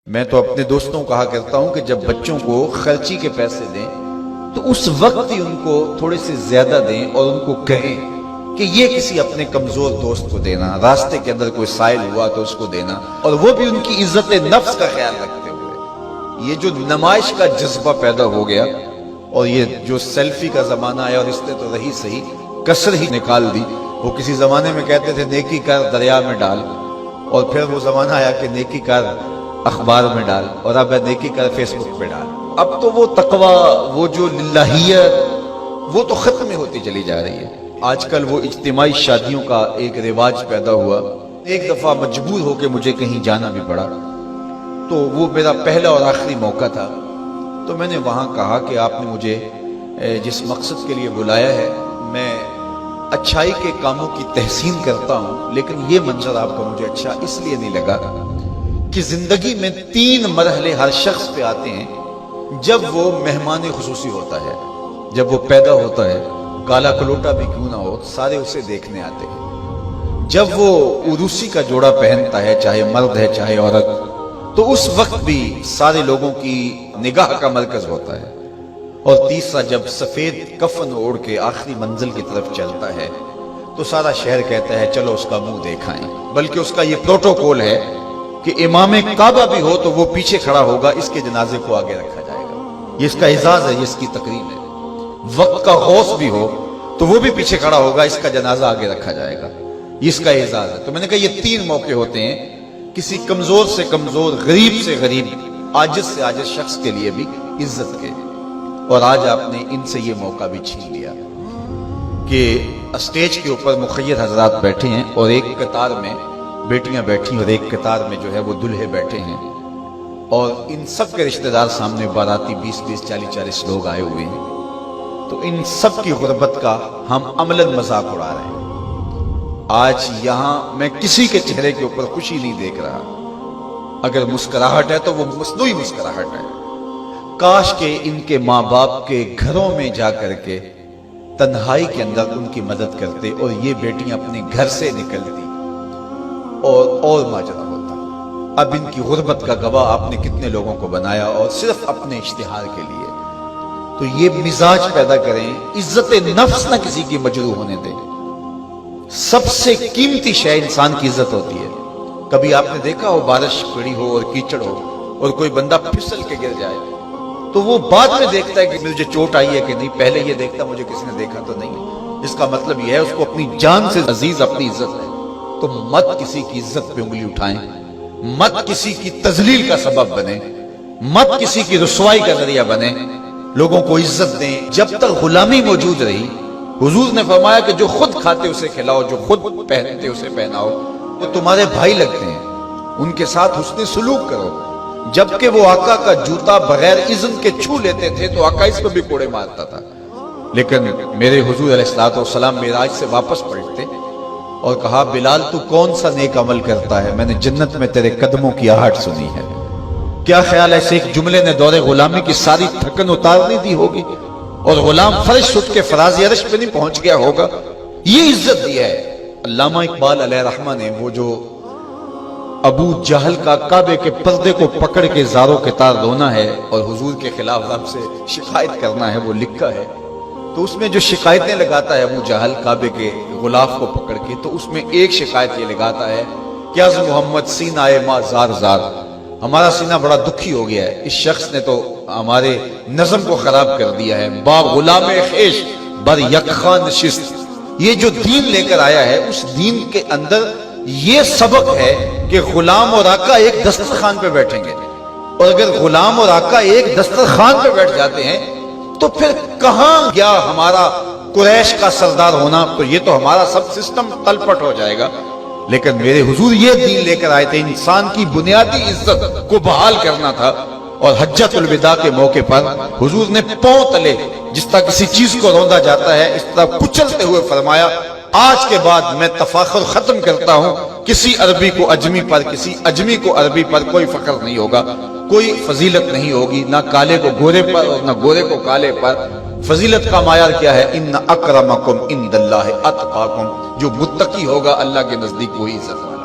میں تو اپنے دوستوں کو کہا کرتا ہوں کہ جب بچوں کو خرچی کے پیسے دیں تو اس وقت ہی ان کو تھوڑے سے زیادہ دیں اور ان کو کہیں کہ یہ کسی اپنے کمزور دوست کو دینا، راستے کے اندر کوئی سائل ہوا تو اس کو دینا، اور وہ بھی ان کی عزت نفس کا خیال رکھتے ہوئے۔ یہ جو نمائش کا جذبہ پیدا ہو گیا اور یہ جو سیلفی کا زمانہ ہے، اور اس نے تو رہی صحیح کسر ہی نکال دی۔ وہ کسی زمانے میں کہتے تھے نیکی کر دریا میں ڈال، اور پھر وہ زمانہ آیا کہ نیکی کر اخبار میں ڈال، اور اب نیکی کر فیس بک پہ ڈال۔ اب تو وہ تقوی، وہ جو للہیت، وہ تو ختم ہوتی چلی جا رہی ہے۔ آج کل وہ اجتماعی شادیوں کا ایک رواج پیدا ہوا۔ ایک دفعہ مجبور ہو کے مجھے کہیں جانا بھی پڑا، تو وہ میرا پہلا اور آخری موقع تھا۔ تو میں نے وہاں کہا کہ آپ نے مجھے جس مقصد کے لیے بلایا ہے، میں اچھائی کے کاموں کی تحسین کرتا ہوں، لیکن یہ منظر آپ کا مجھے اچھا اس لیے نہیں لگا کہ زندگی میں 3 مرحلے ہر شخص پہ آتے ہیں جب وہ مہمان خصوصی ہوتا ہے۔ جب وہ پیدا ہوتا ہے، کالا کلوٹا بھی کیوں نہ ہو، سارے اسے دیکھنے آتے ہیں۔ جب وہ عروسی کا جوڑا پہنتا ہے، چاہے مرد ہے چاہے عورت، تو اس وقت بھی سارے لوگوں کی نگاہ کا مرکز ہوتا ہے۔ اور تیسرا، جب سفید کفن اوڑھ کے آخری منزل کی طرف چلتا ہے تو سارا شہر کہتا ہے چلو اس کا منہ دیکھائیں۔ بلکہ اس کا یہ پروٹوکول ہے کہ امام کعبہ بھی ہو تو وہ پیچھے کھڑا ہوگا، اس کے جنازے کو آگے رکھا جائے گا۔ یہ اس کا اعزاز ہے، یہ اس کی تقریب ہے۔ وقت کا غوث بھی ہو تو وہ بھی پیچھے کھڑا ہوگا، اس کا جنازہ آگے رکھا جائے گا، یہ اس کا اعزاز ہے۔ تو میں نے کہا یہ 3 موقع ہوتے ہیں کسی کمزور سے کمزور، غریب سے غریب، عاجز سے عاجز شخص کے لیے بھی عزت کے، اور آج آپ نے ان سے یہ موقع بھی چھین لیا کہ اسٹیج کے اوپر مخیر حضرات بیٹھے ہیں، اور ایک قطار میں بیٹیاں بیٹھی اور ایک قطار میں جو ہے وہ دلہے بیٹھے ہیں، اور ان سب کے رشتہ دار سامنے، باراتی 20-20 40-40 لوگ آئے ہوئے ہیں۔ تو ان سب کی غربت کا ہم عملاً مذاق اڑا رہے ہیں۔ آج یہاں میں کسی کے چہرے کے اوپر خوشی نہیں دیکھ رہا۔ اگر مسکراہٹ ہے تو وہ مصنوعی مسکراہٹ ہے۔ کاش کہ ان کے ماں باپ کے گھروں میں جا کر کے تنہائی کے اندر ان کی مدد کرتے، اور یہ بیٹیاں اپنے گھر سے نکلتی اور ماجرا ہوتا۔ اب ان کی غربت کا گواہ آپ نے کتنے لوگوں کو بنایا، اور صرف اپنے اشتہار کے لیے۔ تو یہ مزاج پیدا کریں، عزت نفس نہ کسی کی مجروح ہونے دیں۔ سب سے قیمتی شے انسان کی عزت ہوتی ہے۔ کبھی آپ نے دیکھا ہو بارش پڑی ہو اور کیچڑ ہو اور کوئی بندہ پھسل کے گر جائے تو وہ بعد میں دیکھتا ہے کہ مجھے چوٹ آئی ہے کہ نہیں، پہلے یہ دیکھتا مجھے کسی نے دیکھا تو نہیں۔ اس کا مطلب یہ ہے اس کو اپنی جان سے عزیز اپنی عزت ہے۔ تو مت کسی کی عزت پہ انگلی اٹھائیں، مت کسی کی تذلیل کا سبب بنے، مت کسی کی رسوائی کا ذریعہ بنے۔ لوگوں کو عزت دیں۔ جب تک غلامی موجود رہی، حضور نے فرمایا کہ جو خود کھاتے اسے کھلاؤ، جو خود پہنتے اسے پہناؤ، وہ تمہارے بھائی لگتے ہیں، ان کے ساتھ حسن سلوک کرو۔ جبکہ وہ آقا کا جوتا بغیر اذن کے چھو لیتے تھے تو آقا اس پہ بھی کوڑے مارتا تھا، لیکن میرے حضور علیہ الصلوۃ والسلام معراج سے واپس پلٹے اور کہا بلال تو کون سا نیک عمل کرتا ہے، میں نے جنت میں تیرے قدموں کی آہٹ سنی ہے۔ کیا خیال ہے، ایک جملے نے دور غلامی کی ساری تھکن اتار نہیں دی ہوگی، اور غلام فرش اٹھ کے فراز عرش پہ نہیں پہنچ گیا ہوگا؟ یہ عزت دی ہے۔ علامہ اقبال علیہ رحمہ نے وہ جو ابو جہل کا کعبے کے پردے کو پکڑ کے زاروں کے تار رونا ہے اور حضور کے خلاف رب سے شکایت کرنا ہے، وہ لکھا ہے۔ تو اس میں جو شکایتیں لگاتا ہے ابو جہل کعبے کے غلاف کو پکڑ کے، تو اس میں ایک شکایت یہ لگاتا ہے کہ از محمد سینہ ما زار زار، ہمارا سینہ بڑا دکھی ہو گیا ہے، اس شخص نے تو ہمارے نظم کو خراب کر دیا ہے۔ با غلام خیش بر یکخان نشست، یہ جو دین لے کر آیا ہے اس دین کے اندر یہ سبق ہے کہ غلام اور آقا ایک دسترخوان پہ بیٹھیں گے، اور اگر غلام اور آقا ایک دسترخوان پہ بیٹھ جاتے ہیں تو پھر کہاں گیا ہمارا قریش کا سردار ہونا؟ تو یہ تو ہمارا سب سسٹم تلپٹ ہو جائے گا۔ لیکن میرے حضور یہ دین لے کر آئے تھے، انسان کی بنیادی عزت کو بحال کرنا تھا، اور حجۃ الوداع کے موقع پر حضور نے پاؤں تلے جس طرح کسی چیز کو روندا جاتا ہے اس طرح کچلتے ہوئے فرمایا آج کے بعد میں تفاخر ختم کرتا ہوں، کسی عربی کو اجمی پر، کسی اجمی کو عربی پر کوئی فخر نہیں ہوگا، کوئی فضیلت نہیں ہوگی، نہ کالے کو گورے پر اور نہ گورے کو کالے پر۔ فضیلت کا معیار کیا ہے؟ ان اکرمکم عند اللہ اتقاکم، جو متقی ہوگا اللہ کے نزدیک وہی عزت ہے۔